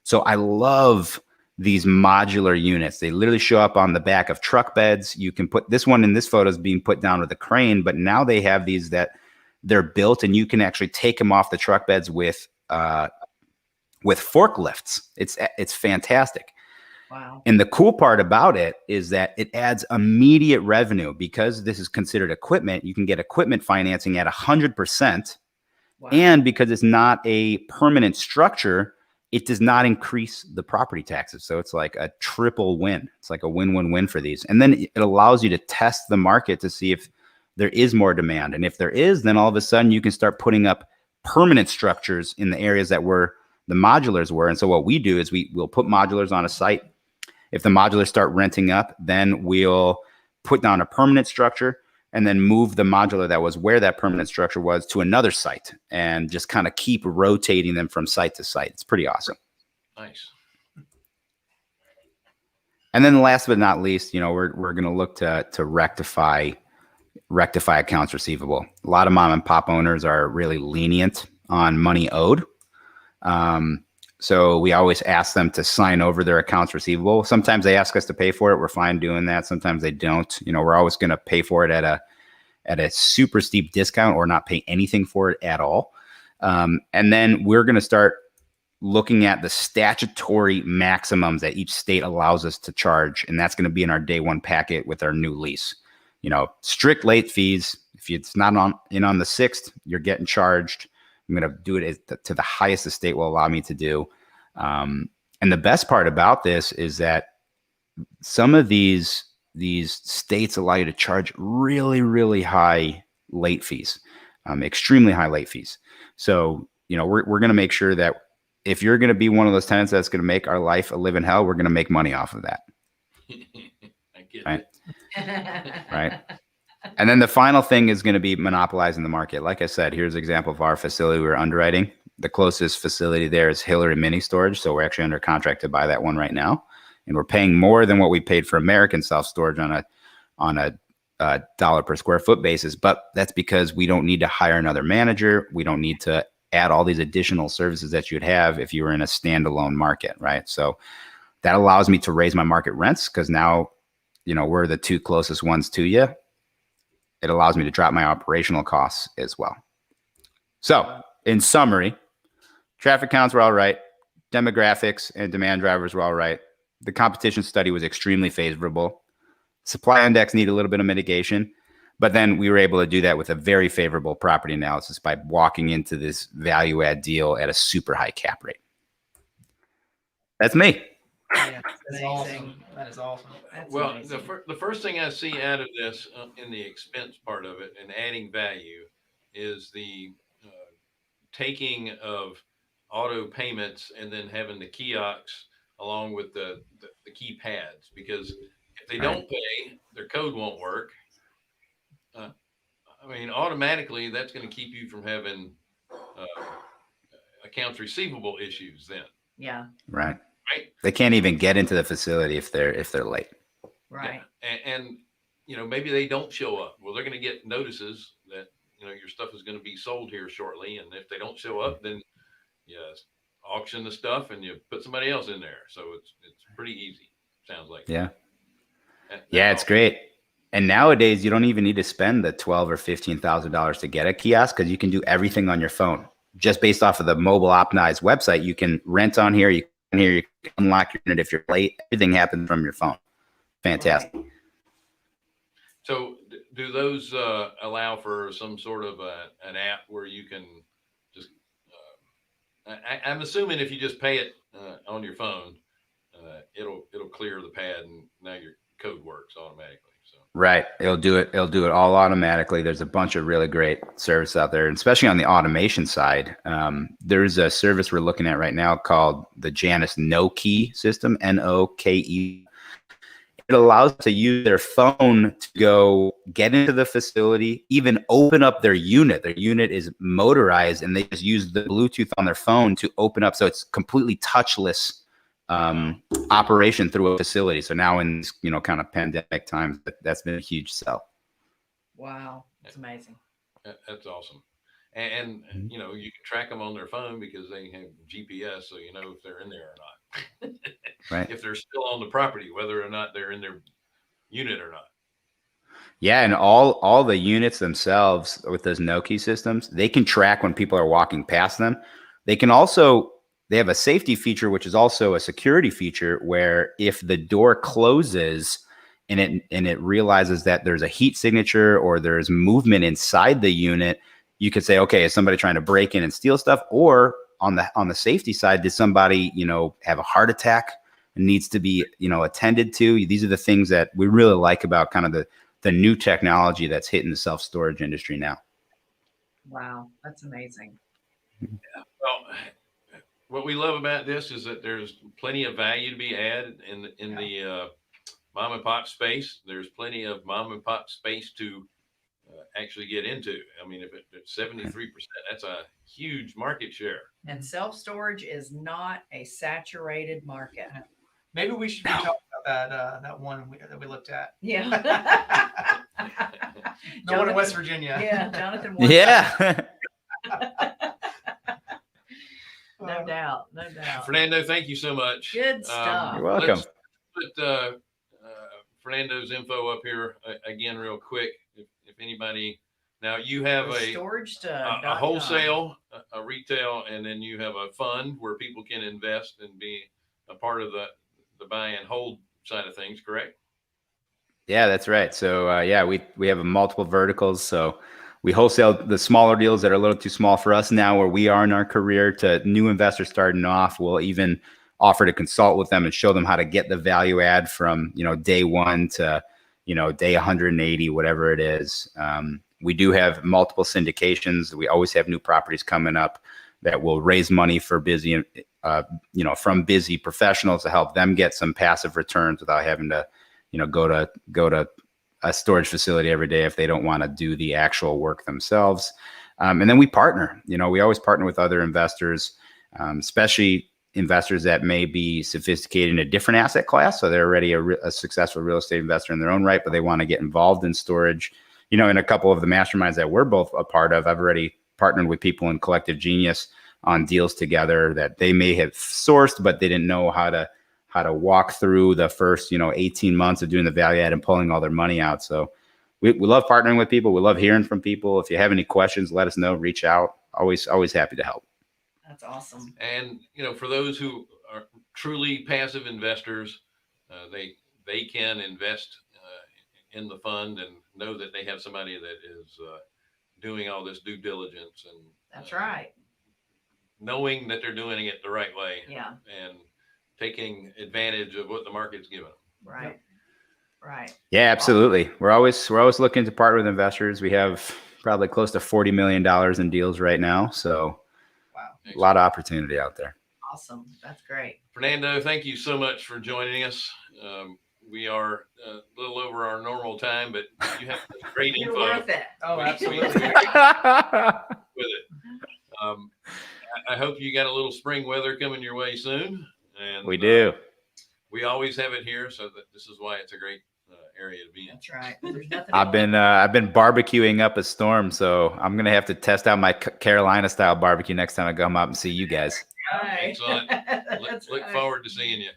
So I love these modular units. They literally show up on the back of truck beds. You can put this one in this photo is being put down with a crane, but now they have these that they're built and you can actually take them off the truck beds with forklifts. It's fantastic. Wow. And the cool part about it is that it adds immediate revenue because this is considered equipment. You can get equipment financing at 100%. Wow. And because it's not a permanent structure, it does not increase the property taxes. So it's like a triple win. It's like a win-win-win for these. And then it allows you to test the market to see if there is more demand. And if there is, then all of a sudden you can start putting up permanent structures in the areas that were the modulars were. And so what we do is we'll put modulars on a site. If the modulars start renting up, then we'll put down a permanent structure and then move the modular that was where that permanent structure was to another site and just kind of keep rotating them from site to site. It's pretty awesome. Nice. And then last but not least, we're going to look to rectify accounts receivable. A lot of mom and pop owners are really lenient on money owed. So we always ask them to sign over their accounts receivable. Sometimes they ask us to pay for it. We're fine doing that. Sometimes they don't. We're always going to pay for it at a super steep discount or not pay anything for it at all. And then we're going to start looking at the statutory maximums that each state allows us to charge. And that's going to be in our day one packet with our new lease. Strict late fees. If it's not on the 6th, you're getting charged. I'm going to do it to the highest the state will allow me to do. And the best part about this is that some of these states allow you to charge really, really high late fees, extremely high late fees. So, we're going to make sure that if you're going to be one of those tenants that's going to make our life a living hell, we're going to make money off of that. I get Right. it. Right. And then the final thing is going to be monopolizing the market. Like I said, here's an example of our facility we're underwriting. The closest facility there is Hillary Mini Storage. So we're actually under contract to buy that one right now. And we're paying more than what we paid for American self-storage on a dollar per square foot basis. But that's because we don't need to hire another manager. We don't need to add all these additional services that you'd have if you were in a standalone market, right? So that allows me to raise my market rents because now, we're the two closest ones to you. It allows me to drop my operational costs as well. So in summary, traffic counts were all right. Demographics and demand drivers were all right. The competition study was extremely favorable. Supply index need a little bit of mitigation, But then we were able to do that with a very favorable property analysis by walking into this value add deal at a super high cap rate. That's me. Yeah, that's Amazing. awesome. That is awesome. That's Well, amazing. the first thing I see out of this in the expense part of it and adding value is the taking of auto payments and then having the kiosks along with the keypads, because if they don't pay, their code won't work. I mean, automatically that's going to keep you from having accounts receivable issues then. Yeah. Right. Right. They can't even get into the facility if they're late. Right. Yeah. And you know, maybe they don't show up. Well, they're going to get notices that, you know, your stuff is going to be sold here shortly. And if they don't show up, then you auction the stuff and you put somebody else in there. So it's pretty easy. Sounds like. Yeah. That's It's great. And nowadays you don't even need to spend the $12,000 or $15,000 to get a kiosk, because you can do everything on your phone. Just based off of the mobile optimized website, you can rent on here, you can unlock your unit if you're late. Everything happens from your phone. Fantastic. Right. So do those allow for some sort of an app where you can just, I'm assuming if you just pay it on your phone, it'll clear the pad and now your code works automatically. So. Right. It'll do it all automatically. There's a bunch of really great service out there, and especially on the automation side. There's a service we're looking at right now called the Janus No Key system, NOKE. It allows to use their phone to go get into the facility, even open up their unit. Their unit is motorized, and they just use the Bluetooth on their phone to open up. So it's completely touchless operation through a facility. So now in, you know, kind of pandemic times, that's been a huge sell. Wow. That's amazing. That's awesome. And you know, you can track them on their phone because they have GPS, so you know if they're in there or not. Right. If they're still on the property, whether or not they're in their unit or not. Yeah, and all the units themselves with those no-key systems, they can track when people are walking past them. They can also, they have a safety feature, which is also a security feature, where if the door closes and it realizes that there's a heat signature or there's movement inside the unit, you could say, okay, is somebody trying to break in and steal stuff? Or on the safety side, did somebody, you know, have a heart attack and needs to be, you know, attended to? These are the things that we really like about kind of the new technology that's hitting the self-storage industry now. Wow. That's amazing. Yeah. Well, what we love about this is that there's plenty of value to be added in the mom and pop space. There's plenty of mom and pop space to actually get into. I mean, if it's 73%, that's a huge market share. And self-storage is not a saturated market. Maybe we should be talking about that one that we looked at. Yeah. The one in West Virginia. Yeah, Jonathan. wants Yeah. No doubt. No doubt. Fernando, thank you so much. Good stuff. You're welcome. Let's put Fernando's info up here again real quick. If anybody, now you have a wholesale, a retail, and then you have a fund where people can invest and be a part of the buy and hold side of things, correct? Yeah, that's right. So yeah, we have multiple verticals. So we wholesale the smaller deals that are a little too small for us now, where we are in our career, to new investors starting off. We'll even offer to consult with them and show them how to get the value add from, you know, day one to, you know, day 180, whatever it is. We do have multiple syndications. We always have new properties coming up that will raise money for busy, you know, from busy professionals to help them get some passive returns without having to, you know, go to a storage facility every day if they don't want to do the actual work themselves. And then we partner. You know, we always partner with other investors, especially investors that may be sophisticated in a different asset class. So they're already a successful real estate investor in their own right, but they want to get involved in storage. You know, in a couple of the masterminds that we're both a part of, I've already partnered with people in Collective Genius on deals together that they may have sourced, but they didn't know how to walk through the first, you know, 18 months of doing the value add and pulling all their money out. So we love partnering with people. We love hearing from people. If you have any questions, let us know, reach out. Always happy to help. That's awesome. And, you know, for those who are truly passive investors, they can invest in the fund and know that they have somebody that is doing all this due diligence and That's right. knowing that they're doing it the right way Yeah. and taking advantage of what the market's giving them. Right. Yep. Right. Yeah, absolutely. We're always looking to partner with investors. We have probably close to $40 million in deals right now. So Wow. a lot of opportunity out there. Awesome. That's great. Fernando, thank you so much for joining us. We are a little over our normal time, but you have great You're info worth it. Oh, We- absolutely. with it. I hope you got a little spring weather coming your way soon. And We do. we always have it here, so that this is why it's a great area to be in. That's right. There's nothing. I've been barbecuing up a storm, so I'm gonna have to test out my Carolina style barbecue next time I come up and see you guys. Right. Excellent. That's Look right. forward to seeing you.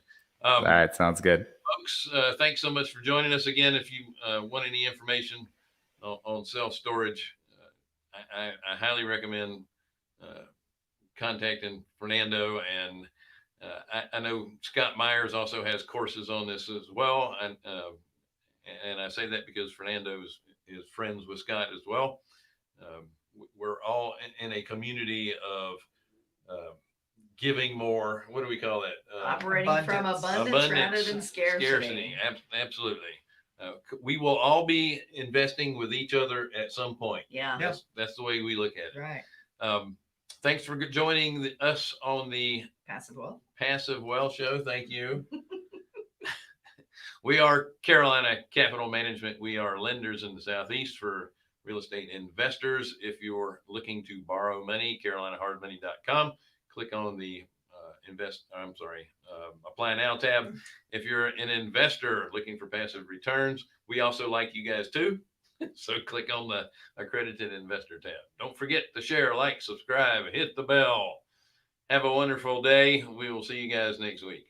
All right, sounds good. Folks, thanks so much for joining us again. If you want any information on self-storage, I highly recommend contacting Fernando. And I know Scott Myers also has courses on this as well. And I say that because Fernando is friends with Scott as well. We're all in a community of giving more. What do we call that? Operating from abundance rather than scarcity. Absolutely. We will all be investing with each other at some point. Yeah. That's the way we look at it. Right. Thanks for joining us on the Passive wealth. Passive Wealth Show. Thank you. We are Carolina Capital Management. We are lenders in the Southeast for real estate investors. If you're looking to borrow money, carolinahardmoney.com. Click on the apply now tab. If you're an investor looking for passive returns, we also like you guys too. So click on the accredited investor tab. Don't forget to share, like, subscribe, hit the bell. Have a wonderful day. We will see you guys next week.